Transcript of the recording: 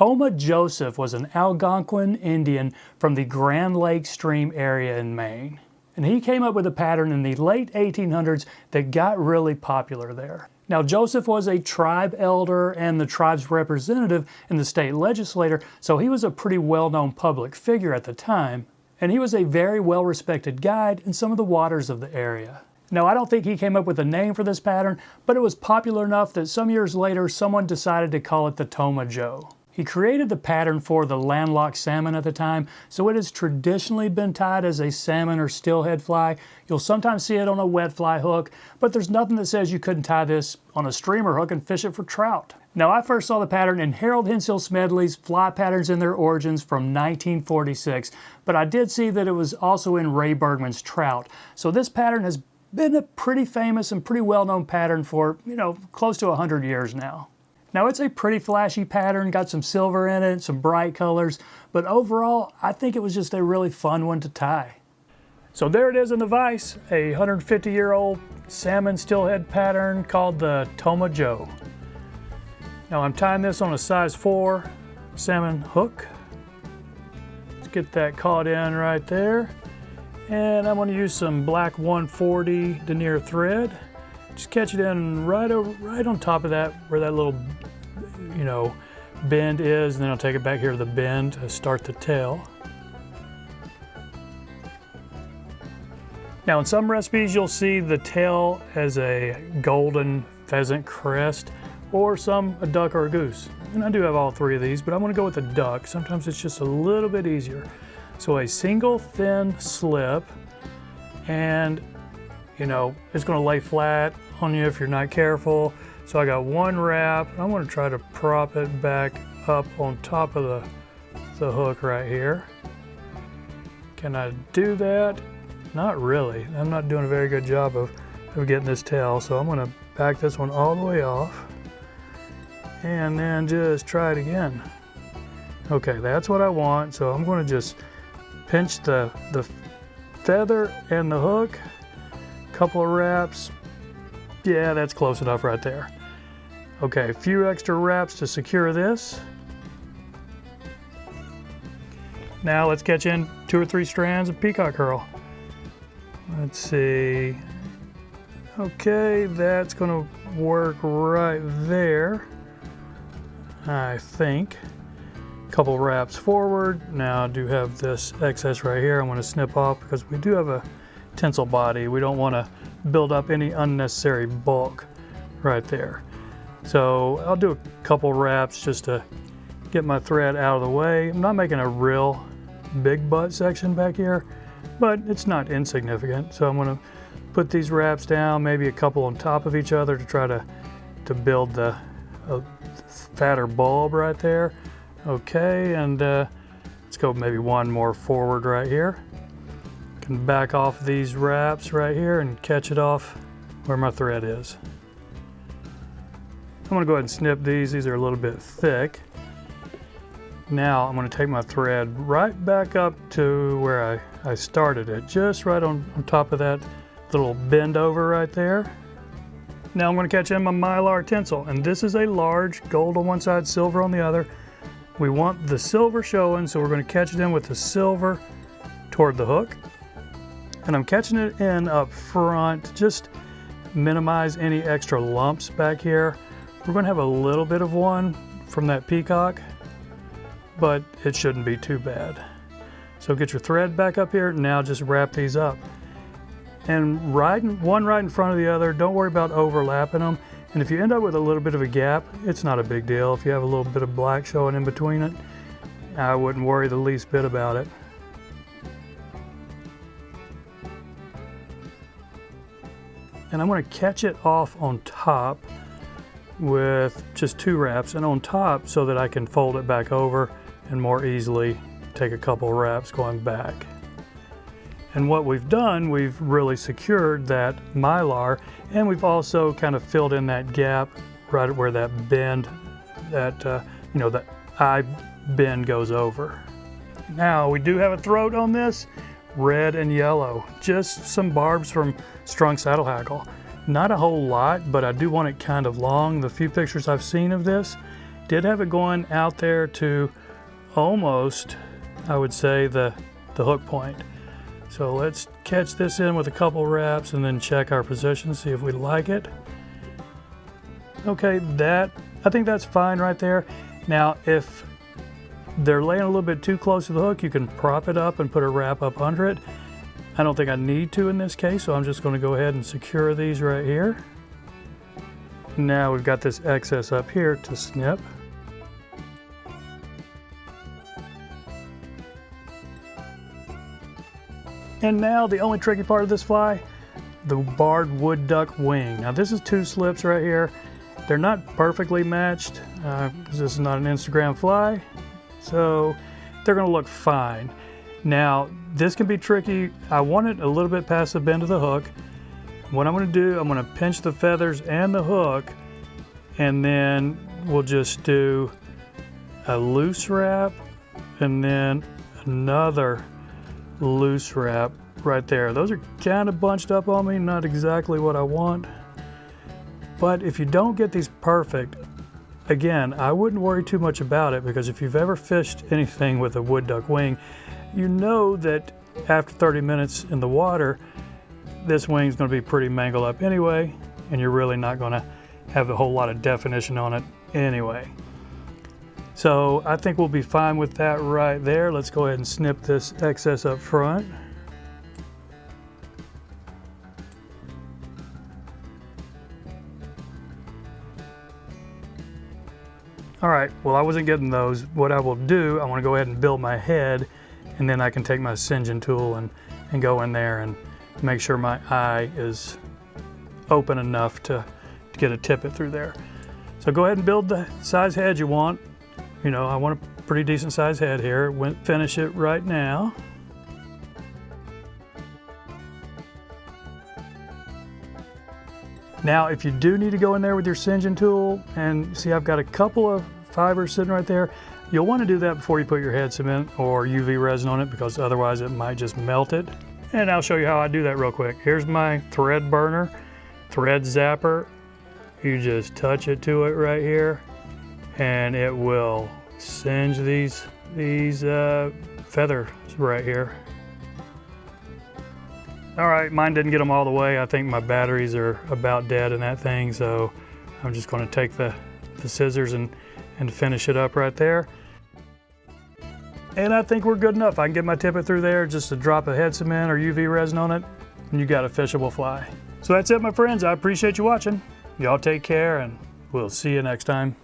Tomah Joseph was an Algonquin Indian from the Grand Lake Stream area in Maine. And he came up with a pattern in the late 1800s that got really popular there. Now, Joseph was a tribe elder and the tribe's representative in the state legislature, so he was a pretty well-known public figure at the time, and he was a very well-respected guide in some of the waters of the area. Now, I don't think he came up with a name for this pattern, but it was popular enough that some years later, someone decided to call it the Tomah Jo. He created the pattern for the landlocked salmon at the time, so it has traditionally been tied as a salmon or steelhead fly. You'll sometimes see it on a wet fly hook, but there's nothing that says you couldn't tie this on a streamer hook and fish it for trout. Now, I first saw the pattern in Harold Hensel Smedley's Fly Patterns and Their Origins from 1946, but I did see that it was also in Ray Bergman's Trout. So this pattern has been a pretty famous and pretty well-known pattern for, close to 100 years now. Now, it's a pretty flashy pattern, got some silver in it, some bright colors, but overall, I think it was just a really fun one to tie. So there it is in the vise, a 150-year-old salmon steelhead pattern called the Tomah Jo. Now, I'm tying this on a size 4 salmon hook. Let's get that caught in right there. And I'm going to use some black 140 denier thread. Just catch it in right on top of that, where that little, bend is, and then I'll take it back here to the bend to start the tail. Now, in some recipes, you'll see the tail as a golden pheasant crest, or some a duck or a goose. And I do have all three of these, but I'm going to go with the duck. Sometimes it's just a little bit easier. So a single thin slip, and it's going to lay flat on you if you're not careful. So I got one wrap. I'm going to try to prop it back up on top of the hook right here. Can I do that? Not really. I'm not doing a very good job of getting this tail. So I'm going to back this one all the way off and then just try it again. Okay, that's what I want. So I'm going to just pinch the feather and the hook. Couple of wraps. Yeah, that's close enough right there. Okay, a few extra wraps to secure this. Now let's catch in 2 or 3 strands of peacock herl. Let's see. Okay, that's going to work right there, I think. Couple wraps forward. Now I do have this excess right here I'm going to snip off because we do have a tinsel body. We don't want to build up any unnecessary bulk right there. So I'll do a couple wraps just to get my thread out of the way. I'm not making a real big butt section back here, but it's not insignificant. So I'm going to put these wraps down, maybe a couple on top of each other to try to build the fatter bulb right there. Okay, and let's go maybe one more forward right here. Can back off these wraps right here and catch it off where my thread is. I'm going to go ahead and snip these. These are a little bit thick. Now I'm going to take my thread right back up to where I started it, just right on top of that little bend over right there. Now I'm going to catch in my Mylar tinsel, and this is a large, gold on one side, silver on the other. We want the silver showing, so we're going to catch it in with the silver toward the hook. And I'm catching it in up front, just minimize any extra lumps back here. We're going to have a little bit of one from that peacock, but it shouldn't be too bad. So get your thread back up here. Now just wrap these up. And one right in front of the other. Don't worry about overlapping them. And if you end up with a little bit of a gap, it's not a big deal. If you have a little bit of black showing in between it, I wouldn't worry the least bit about it. And I'm going to catch it off on top with just 2 wraps, and on top so that I can fold it back over and more easily take a couple wraps going back. And what we've done, we've really secured that Mylar, and we've also kind of filled in that gap right where that bend, that eye bend goes over. Now we do have a throat on this, red and yellow, just some barbs from strung saddle hackle. Not a whole lot, but I do want it kind of long. The few pictures I've seen of this did have it going out there to almost, I would say, the hook point. So let's catch this in with a couple wraps and then check our position, see if we like it. Okay, I think that's fine right there. Now, if they're laying a little bit too close to the hook, you can prop it up and put a wrap up under it. I don't think I need to in this case, so I'm just going to go ahead and secure these right here. Now we've got this excess up here to snip. And now the only tricky part of this fly, the barred wood duck wing. Now this is 2 slips right here. They're not perfectly matched because this is not an Instagram fly, so they're going to look fine. Now this can be tricky. I want it a little bit past the bend of the hook. What I'm going to do, I'm going to pinch the feathers and the hook, and then we'll just do a loose wrap and then another loose wrap right there. Those are kind of bunched up on me, not exactly what I want. But if you don't get these perfect, again, I wouldn't worry too much about it, because if you've ever fished anything with a wood duck wing, you know that after 30 minutes in the water, this wing's going to be pretty mangled up anyway, and you're really not going to have a whole lot of definition on it anyway. So I think we'll be fine with that right there. Let's go ahead and snip this excess up front. All right, well, I wasn't getting those. What I will do, I want to go ahead and build my head, and then I can take my singeing tool and go in there and make sure my eye is open enough to get a tippet through there. So go ahead and build the size head you want. You know, I want a pretty decent size head here. Finish it right now. Now, if you do need to go in there with your singeing tool, and see I've got a couple of fibers sitting right there, you'll want to do that before you put your head cement or UV resin on it, because otherwise it might just melt it. And I'll show you how I do that real quick. Here's my thread burner, thread zapper. You just touch it to it right here, and it will singe these feathers right here. All right, mine didn't get them all the way. I think my batteries are about dead in that thing, so I'm just going to take the scissors and finish it up right there. And I think we're good enough. I can get my tippet through there, just a drop of head cement or UV resin on it, and you got a fishable fly. So that's it, my friends. I appreciate you watching. Y'all take care, and we'll see you next time.